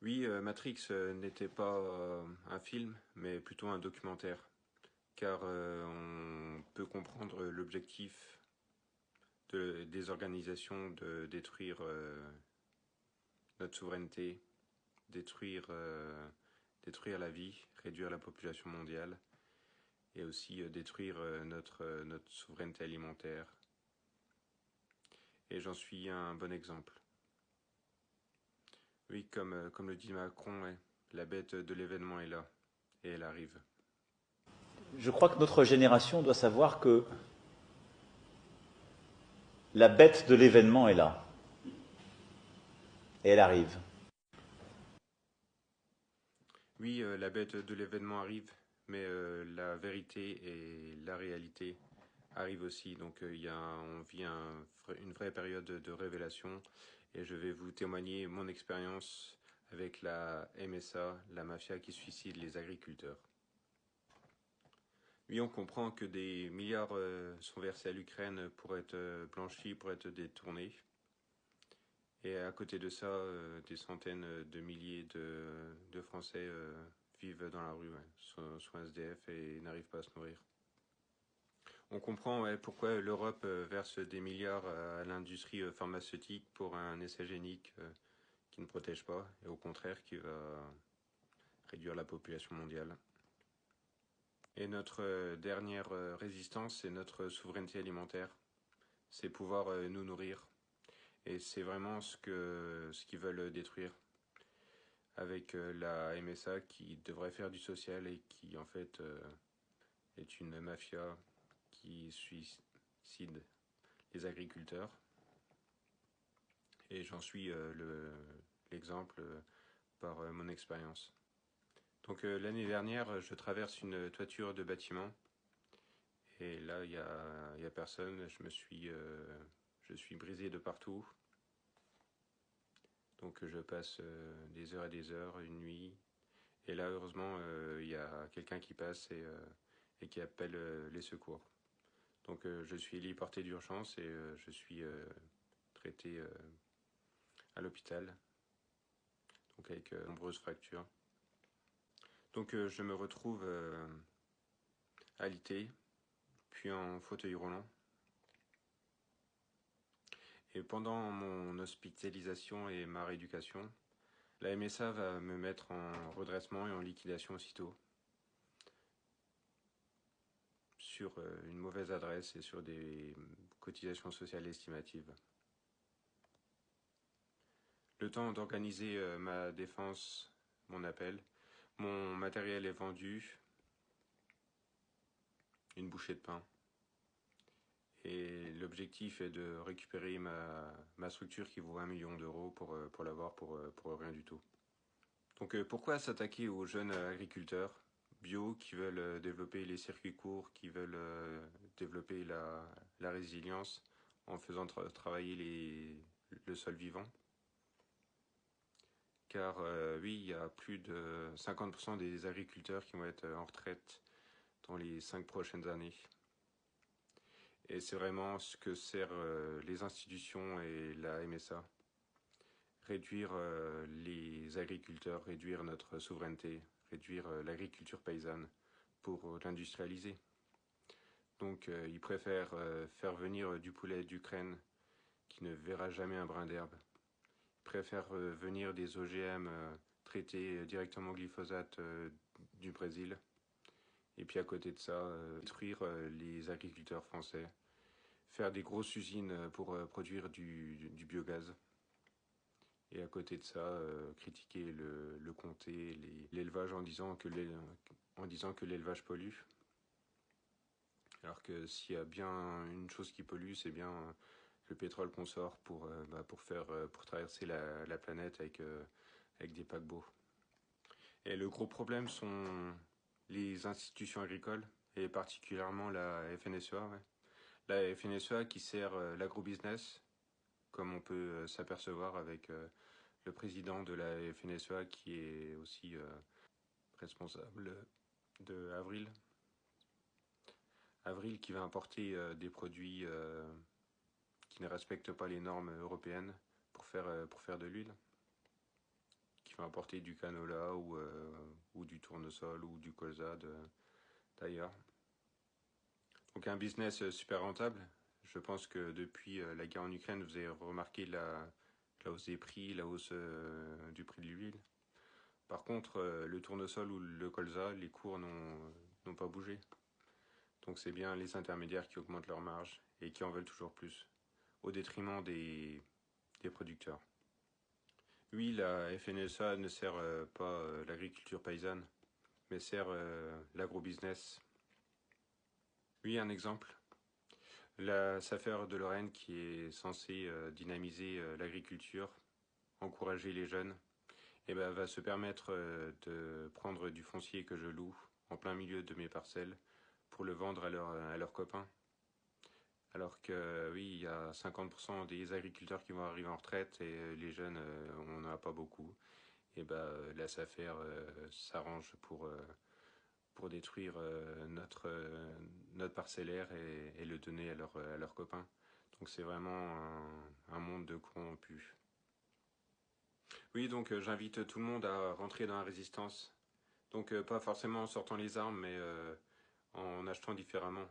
Oui, Matrix n'était pas un film, mais plutôt un documentaire, car on peut comprendre l'objectif des organisations de détruire notre souveraineté, détruire, détruire la vie, réduire la population mondiale, et aussi détruire notre souveraineté alimentaire. Et j'en suis un bon exemple. Oui, comme le dit Macron, ouais, la bête de l'événement est là, et elle arrive. Je crois que notre génération doit savoir que la bête de l'événement est là. Et elle arrive. Oui, la bête de l'événement arrive, mais la vérité et la réalité arrivent aussi. Donc on vit une vraie période de révélation et je vais vous témoigner mon expérience avec la MSA, la mafia qui suicide les agriculteurs. Oui, on comprend que des milliards sont versés à l'Ukraine pour être blanchis, pour être détournés. Et à côté de ça, des centaines de milliers de Français vivent dans la rue, ouais, sont SDF et n'arrivent pas à se nourrir. On comprend ouais, pourquoi l'Europe verse des milliards à l'industrie pharmaceutique pour un essai génique qui ne protège pas et au contraire qui va réduire la population mondiale. Et notre dernière résistance, c'est notre souveraineté alimentaire. C'est pouvoir nous nourrir. Et c'est vraiment ce qu'ils veulent détruire avec la MSA qui devrait faire du social et qui en fait est une mafia qui suicide les agriculteurs. Et j'en suis l'exemple par mon expérience. Donc l'année dernière, je traverse une toiture de bâtiment et là il y a personne. Je suis brisé de partout. Donc je passe des heures et des heures, une nuit. Et là heureusement il y a quelqu'un qui passe et qui appelle les secours. Donc je suis héliporté d'urgence et je suis traité à l'hôpital, donc avec de nombreuses fractures. Donc je me retrouve alité, puis en fauteuil roulant. Et pendant mon hospitalisation et ma rééducation, la MSA va me mettre en redressement et en liquidation aussitôt sur une mauvaise adresse et sur des cotisations sociales estimatives. Le temps d'organiser ma défense, mon appel, mon matériel est vendu, une bouchée de pain. Et l'objectif est de récupérer ma structure qui vaut 1 million d'euros pour l'avoir pour rien du tout. Donc pourquoi s'attaquer aux jeunes agriculteurs bio qui veulent développer les circuits courts, qui veulent développer la résilience en faisant travailler le sol vivant? Car oui, il y a plus de 50% des agriculteurs qui vont être en retraite dans les 5 prochaines années. Et c'est vraiment ce que servent les institutions et la MSA. Réduire les agriculteurs, réduire notre souveraineté, réduire l'agriculture paysanne pour l'industrialiser. Donc ils préfèrent faire venir du poulet d'Ukraine qui ne verra jamais un brin d'herbe. Ils préfèrent venir des OGM traités directement au glyphosate du Brésil. Et puis à côté de ça, détruire les agriculteurs français, faire des grosses usines pour produire du biogaz. Et à côté de ça, critiquer le comté, l'élevage en disant que l'élevage pollue. Alors que s'il y a bien une chose qui pollue, c'est bien le pétrole qu'on sort pour traverser la planète avec des paquebots. Et le gros problème sont les institutions agricoles, et particulièrement la FNSEA. Ouais. La FNSEA qui sert l'agrobusiness, comme on peut s'apercevoir avec le président de la FNSEA qui est aussi responsable de Avril. Avril qui va importer des produits qui ne respectent pas les normes européennes pour faire de l'huile, vais importer du canola ou du tournesol ou du colza d'ailleurs. Donc un business super rentable. Je pense que depuis la guerre en Ukraine, vous avez remarqué la hausse des prix, la hausse du prix de l'huile. Par contre, le tournesol ou le colza, les cours n'ont pas bougé. Donc c'est bien les intermédiaires qui augmentent leurs marges et qui en veulent toujours plus, au détriment des producteurs. Oui, la FNSEA ne sert pas l'agriculture paysanne, mais sert l'agrobusiness. Oui, un exemple. La SAFER de Lorraine qui est censée dynamiser l'agriculture, encourager les jeunes, et ben, va se permettre de prendre du foncier que je loue en plein milieu de mes parcelles pour le vendre à leurs copains. Alors que oui, il y a 50% des agriculteurs qui vont arriver en retraite et les jeunes, on n'en a pas beaucoup. Et ben, la SAFER s'arrange pour détruire notre parcellaire et le donner à leurs copains. Donc c'est vraiment un monde de corrompus. Oui, donc j'invite tout le monde à rentrer dans la résistance. Donc pas forcément en sortant les armes, mais en achetant différemment.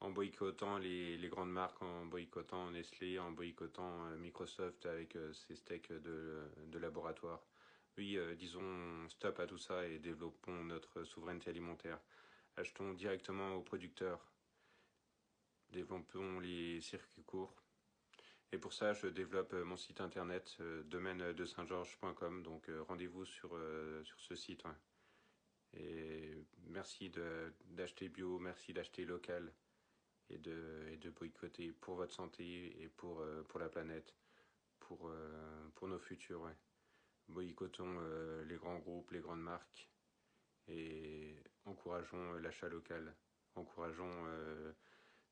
En boycottant les grandes marques, en boycottant Nestlé, en boycottant Microsoft avec ses steaks de laboratoire. Oui, disons stop à tout ça et développons notre souveraineté alimentaire. Achetons directement aux producteurs. Développons les circuits courts. Et pour ça, je développe mon site internet domaine de saint-georges.com. Donc rendez-vous sur ce site. Ouais. Et merci d'acheter bio, merci d'acheter local et de boycotter pour votre santé et pour la planète, pour nos futurs. Ouais. Boycottons les grands groupes, les grandes marques et encourageons l'achat local. Encourageons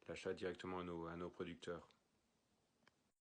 l'achat directement à nos producteurs.